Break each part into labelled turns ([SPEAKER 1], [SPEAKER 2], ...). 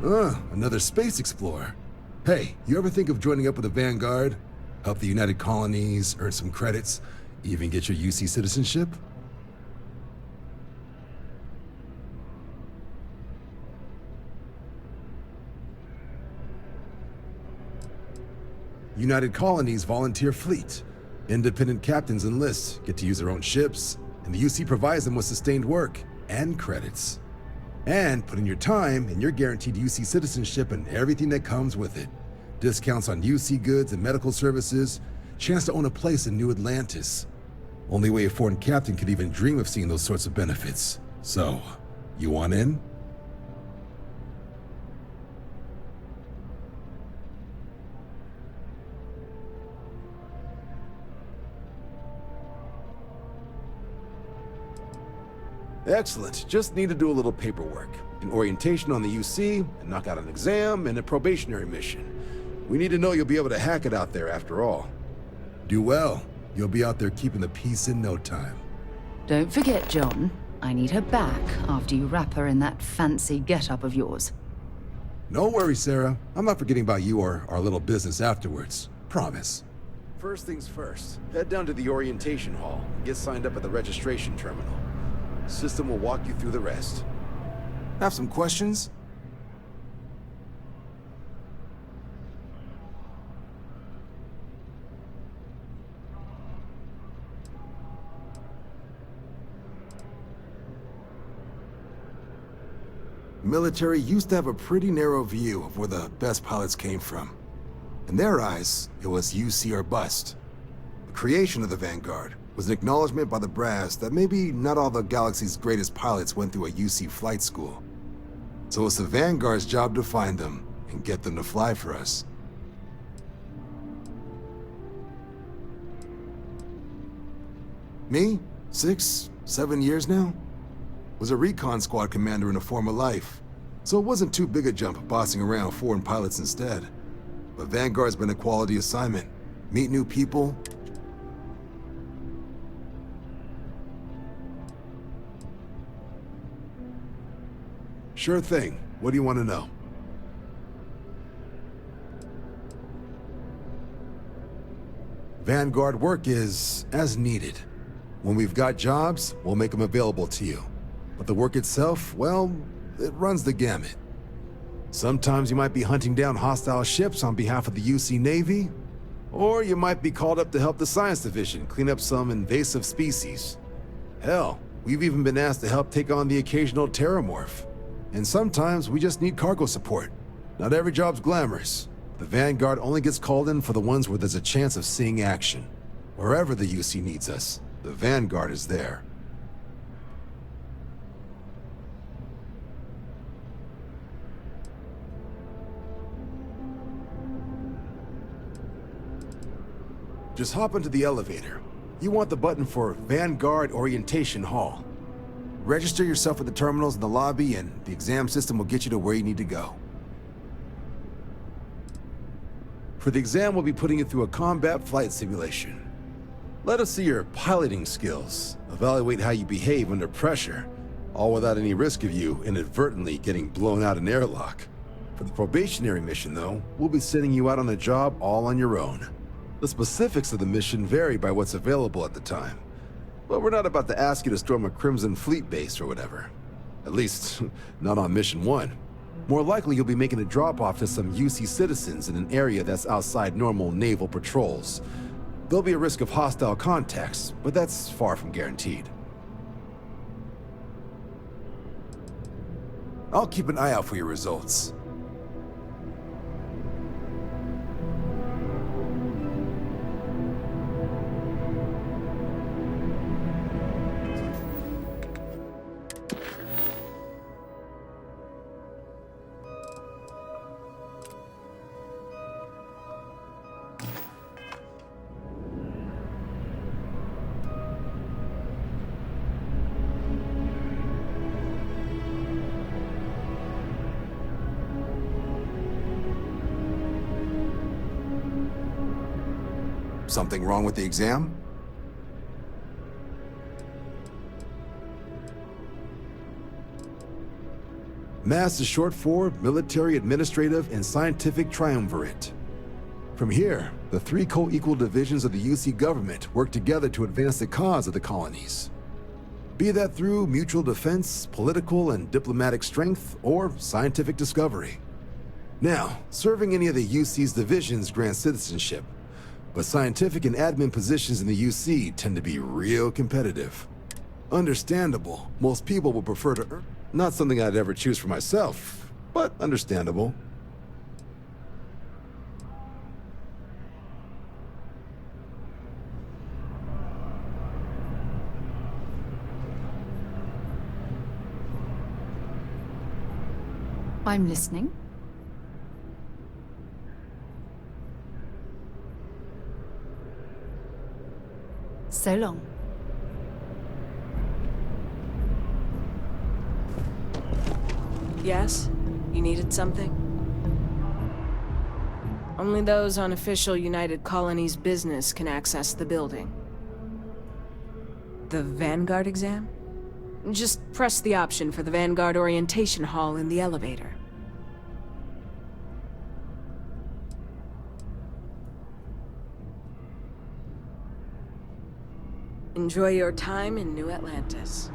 [SPEAKER 1] Another space explorer. Hey, you ever think of joining up with the Vanguard? Help the United Colonies, earn some credits, even get your UC citizenship? United Colonies volunteer fleet. Independent captains enlist, get to use their own ships, and the UC provides them with sustained work and credits. And put in your time, and you're guaranteed UC citizenship and everything that comes with it. Discounts on UC goods and medical services, chance to own a place in New Atlantis. Only way a foreign captain could even dream of seeing those sorts of benefits. So, you want in? Excellent. Just need to do a little paperwork. An orientation on the UC, and knock out an exam, and a probationary mission. We need to know you'll be able to hack it out there after all. Do well. You'll be out there keeping the peace in no time.
[SPEAKER 2] Don't forget, John. I need her back after you wrap her in that fancy get-up of yours.
[SPEAKER 1] No worries, Sarah. I'm not forgetting about you or our little business afterwards. Promise. First things first. Head down to the orientation hall and get signed up at the registration terminal. System will walk you through the rest. Have some questions? Military used to have a pretty narrow view of where the best pilots came from. In their eyes, it was UC or bust. The creation of the Vanguard was an acknowledgement by the brass that maybe not all the galaxy's greatest pilots went through a UC flight school. So it's the Vanguard's job to find them and get them to fly for us. Me? 6, 7 years now? Was a recon squad commander in a former life, so it wasn't too big a jump bossing around foreign pilots instead. But Vanguard's been a quality assignment. Meet new people. Sure thing. What do you want to know? Vanguard work is as needed. When we've got jobs, we'll make them available to you. But the work itself, well, it runs the gamut. Sometimes you might be hunting down hostile ships on behalf of the UC Navy, or you might be called up to help the Science Division clean up some invasive species. Hell, we've even been asked to help take on the occasional terramorph. And sometimes we just need cargo support. Not every job's glamorous. The Vanguard only gets called in for the ones where there's a chance of seeing action. Wherever the UC needs us, the Vanguard is there. Just hop into the elevator. You want the button for Vanguard Orientation Hall. Register yourself at the terminals in the lobby, and the exam system will get you to where you need to go. For the exam, we'll be putting you through a combat flight simulation. Let us see your piloting skills, evaluate how you behave under pressure, all without any risk of you inadvertently getting blown out an airlock. For the probationary mission, though, we'll be sending you out on a job all on your own. The specifics of the mission vary by what's available at the time. But we're not about to ask you to storm a Crimson Fleet base or whatever. At least, not on Mission 1. More likely you'll be making a drop-off to some UC citizens in an area that's outside normal naval patrols. There'll be a risk of hostile contacts, but that's far from guaranteed. I'll keep an eye out for your results. Something wrong with the exam? MASS is short for Military, Administrative, and Scientific Triumvirate. From here, the three co-equal divisions of the UC government work together to advance the cause of the colonies. Be that through mutual defense, political and diplomatic strength, or scientific discovery. Now, serving any of the UC's divisions grants citizenship, but scientific and admin positions in the UC tend to be real competitive. Understandable, most people would prefer to earn. Not something I'd ever choose for myself, but understandable.
[SPEAKER 2] I'm listening. So long.
[SPEAKER 3] Yes? You needed something? Only those on official United Colonies business can access the building. The Vanguard exam? Just press the option for the Vanguard Orientation Hall in the elevator. Enjoy your time in New Atlantis.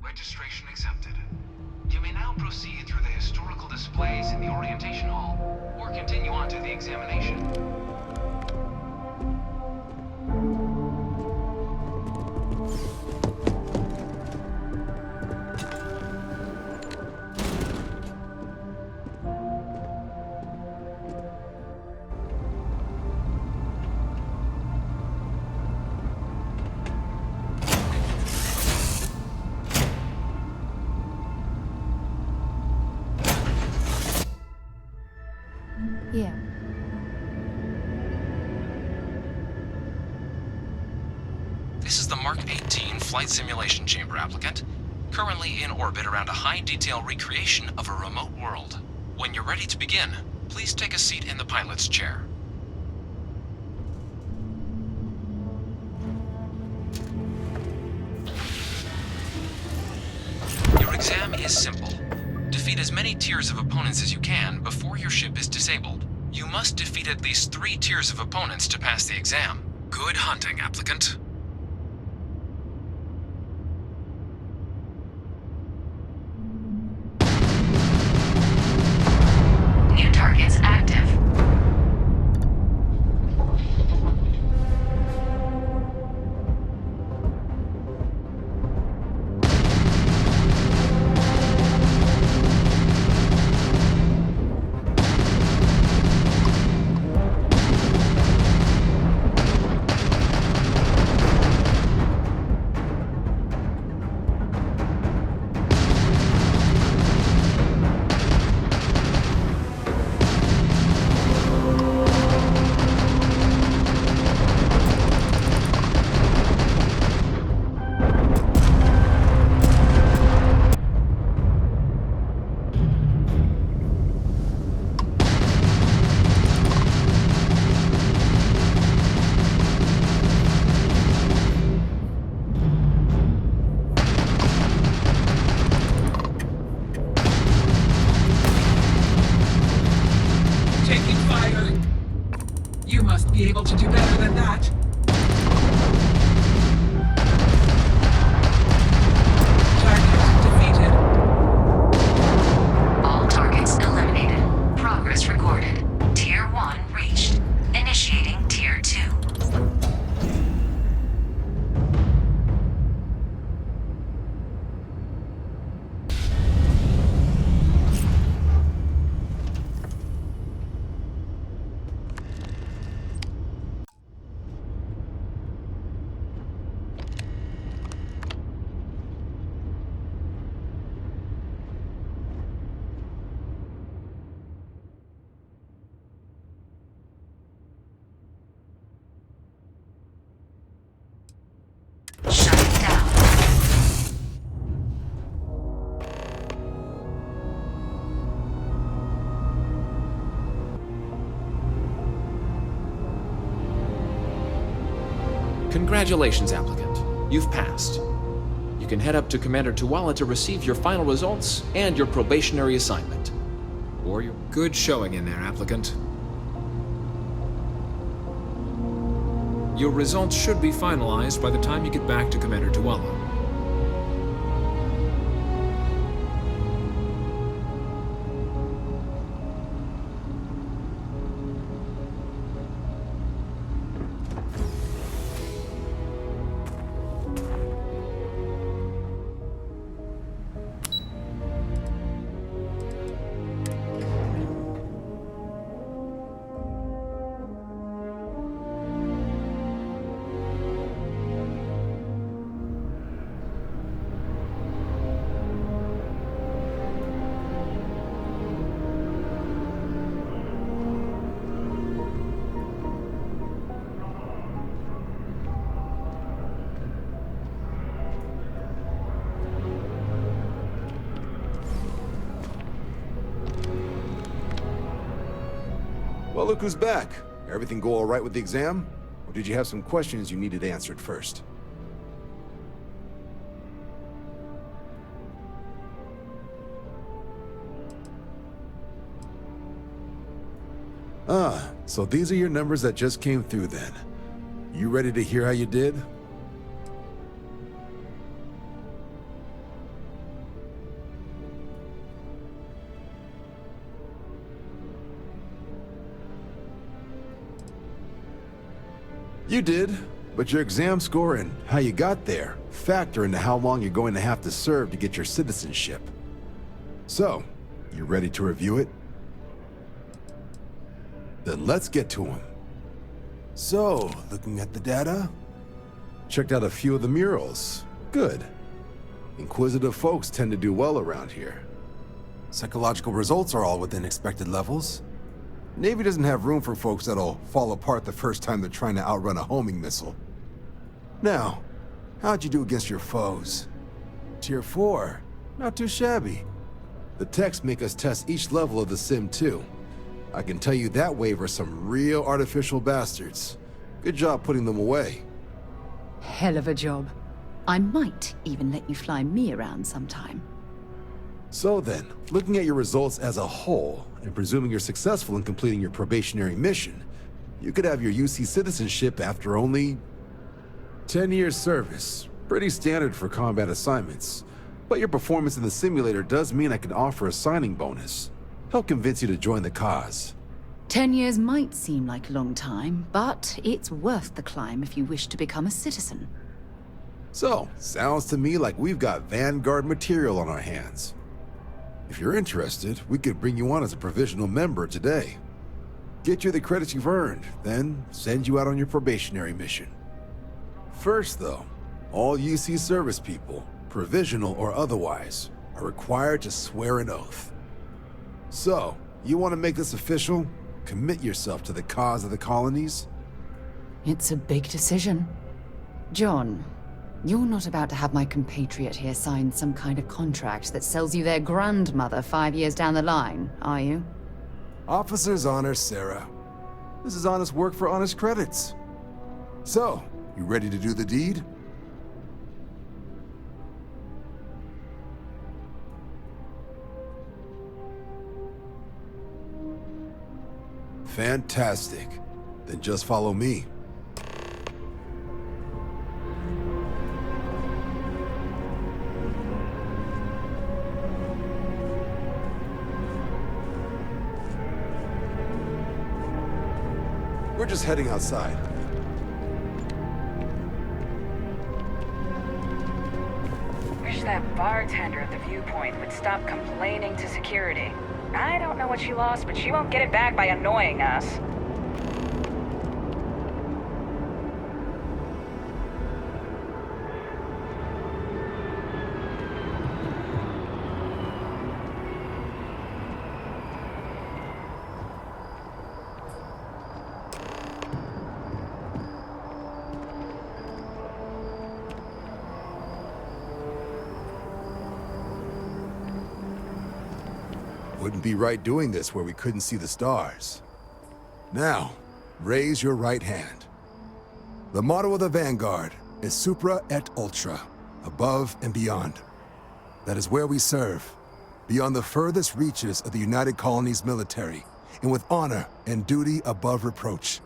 [SPEAKER 4] Registration accepted. You may now proceed through the historical displays in the orientation hall, or continue on to the examination.
[SPEAKER 2] Yeah.
[SPEAKER 5] This is the Mark 18 Flight Simulation Chamber applicant, currently in orbit around a high-detail recreation of a remote world. When you're ready to begin, please take a seat in the pilot's chair. Your exam is simple. Defeat as many tiers of opponents as you can before your ship is disabled. You must defeat at least 3 tiers of opponents to pass the exam. Good hunting, applicant.
[SPEAKER 6] New targets active.
[SPEAKER 7] Taking fire. You must be able to do better than that. Target defeated.
[SPEAKER 6] All targets eliminated. Progress
[SPEAKER 5] Congratulations, applicant. You've passed. You can head up to Commander Tuala to receive your final results and your probationary assignment. Or your
[SPEAKER 8] Good showing in there, applicant. Your results should be finalized by the time you get back to Commander Tuala.
[SPEAKER 1] Well, look who's back. Everything go all right with the exam? Or did you have some questions you needed answered first? Ah, so these are your numbers that just came through then. You ready to hear how you did? You did, but your exam score and how you got there factor into how long you're going to have to serve to get your citizenship. So, you ready to review it? Then let's get to them. So, looking at the data? Checked out a few of the murals. Good. Inquisitive folks tend to do well around here. Psychological results are all within expected levels. Navy doesn't have room for folks that'll fall apart the first time they're trying to outrun a homing missile. Now, how'd you do against your foes? Tier 4. Not too shabby. The techs make us test each level of the sim too. I can tell you that wave are some real artificial bastards. Good job putting them away.
[SPEAKER 2] Hell of a job. I might even let you fly me around sometime.
[SPEAKER 1] So then, looking at your results as a whole, and presuming you're successful in completing your probationary mission, you could have your UC citizenship after only 10 years service. Pretty standard for combat assignments. But your performance in the simulator does mean I can offer a signing bonus. Help convince you to join the cause.
[SPEAKER 2] 10 years might seem like a long time, but it's worth the climb if you wish to become a citizen.
[SPEAKER 1] So, sounds to me like we've got Vanguard material on our hands. If you're interested, we could bring you on as a provisional member today. Get you the credits you've earned, then send you out on your probationary mission. First though, all UC service people, provisional or otherwise, are required to swear an oath. So, you want to make this official? Commit yourself to the cause of the colonies?
[SPEAKER 2] It's a big decision. John, you're not about to have my compatriot here sign some kind of contract that sells you their grandmother 5 years down the line, are you?
[SPEAKER 1] Officer's honor, Sarah. This is honest work for honest credits. So, you ready to do the deed? Fantastic. Then just follow me. We're just heading outside.
[SPEAKER 6] Wish that bartender at the viewpoint would stop complaining to security. I don't know what she lost, but she won't get it back by annoying us.
[SPEAKER 1] Wouldn't be right doing this where we couldn't see the stars. Now, raise your right hand. The motto of the Vanguard is Supra et Ultra, above and beyond. That is where we serve, beyond the furthest reaches of the United Colonies military, and with honor and duty above reproach.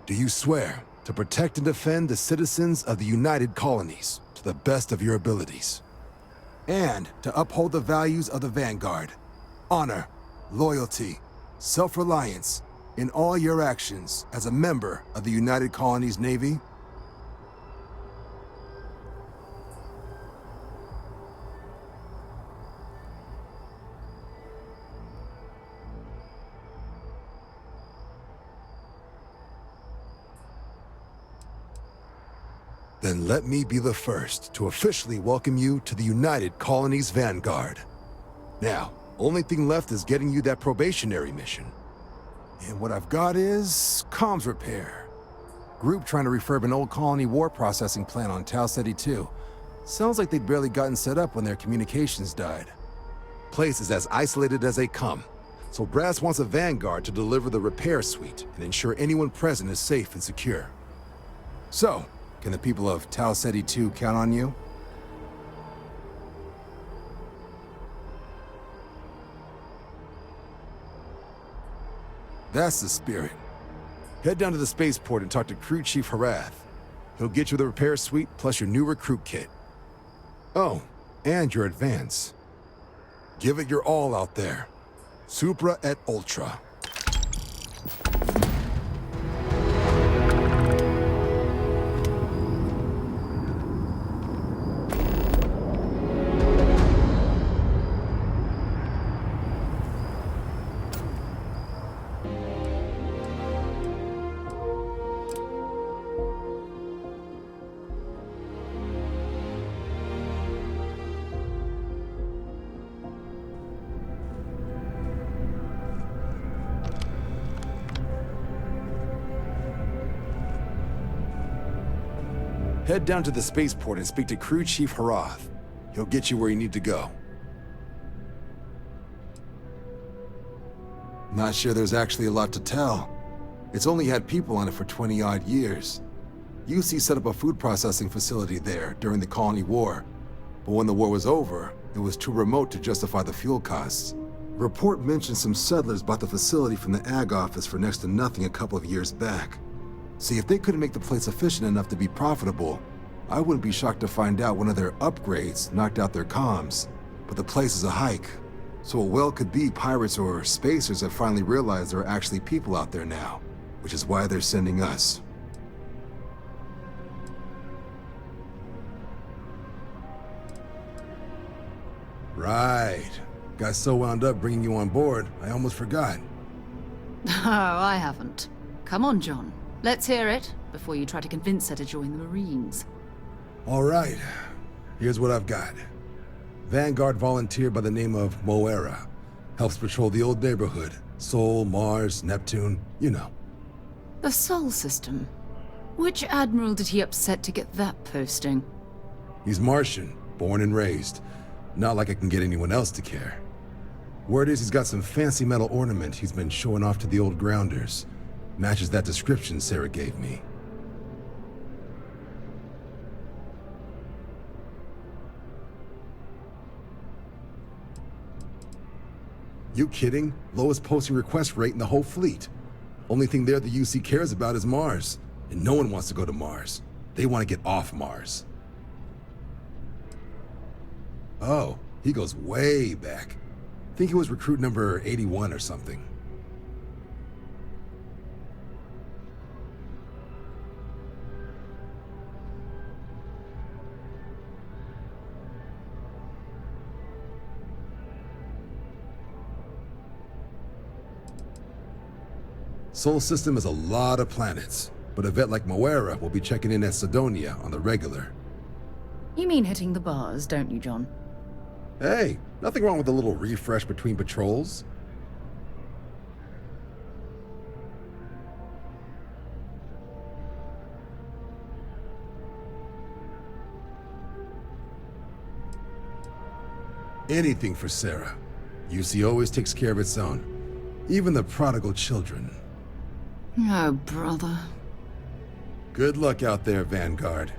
[SPEAKER 1] Do you swear to protect and defend the citizens of the United Colonies to the best of your abilities? And to uphold the values of the Vanguard, honor, loyalty, self-reliance, in all your actions as a member of the United Colonies Navy? Then let me be the first to officially welcome you to the United Colonies Vanguard. Now, only thing left is getting you that probationary mission. And what I've got is comms repair. Group trying to refurb an old colony war processing plant on Tau Ceti 2. Sounds like they'd barely gotten set up when their communications died. Place is as isolated as they come, so Brass wants a Vanguard to deliver the repair suite and ensure anyone present is safe and secure. So, can the people of Tau Ceti 2 count on you? That's the spirit. Head down to the spaceport and talk to Crew Chief Harath. He'll get you the repair suite plus your new recruit kit. Oh, and your advance. Give it your all out there. Supra et Ultra. Head down to the spaceport and speak to Crew Chief Harath. He'll get you where you need to go. Not sure there's actually a lot to tell. It's only had people on it for 20-odd years. UC set up a food processing facility there during the Colony War, but when the war was over, it was too remote to justify the fuel costs. Report mentioned some settlers bought the facility from the Ag office for next to nothing a couple of years back. See, if they couldn't make the place efficient enough to be profitable, I wouldn't be shocked to find out one of their upgrades knocked out their comms. But the place is a hike, so it well could be pirates or spacers have finally realized there are actually people out there now, which is why they're sending us. Right. Got so wound up bringing you on board, I almost forgot.
[SPEAKER 2] Oh, I haven't. Come on, John. Let's hear it, before you try to convince her to join the Marines.
[SPEAKER 1] All right. Here's what I've got. Vanguard volunteer by the name of Moera. Helps patrol the old neighborhood. Sol, Mars, Neptune, you know.
[SPEAKER 2] The Sol system? Which admiral did he upset to get that posting?
[SPEAKER 1] He's Martian, born and raised. Not like I can get anyone else to care. Word is he's got some fancy metal ornament he's been showing off to the old grounders. Matches that description Sarah gave me. You kidding? Lowest posting request rate in the whole fleet. Only thing there the UC cares about is Mars. And no one wants to go to Mars. They want to get off Mars. Oh, he goes way back. Think he was recruit number 81 or something. Sol system has a lot of planets, but a vet like Moera will be checking in at Sidonia on the regular.
[SPEAKER 2] You mean hitting the bars, don't you, John?
[SPEAKER 1] Hey, nothing wrong with a little refresh between patrols. Anything for Sarah. UC always takes care of its own. Even the prodigal children.
[SPEAKER 2] Oh, brother.
[SPEAKER 1] Good luck out there, Vanguard.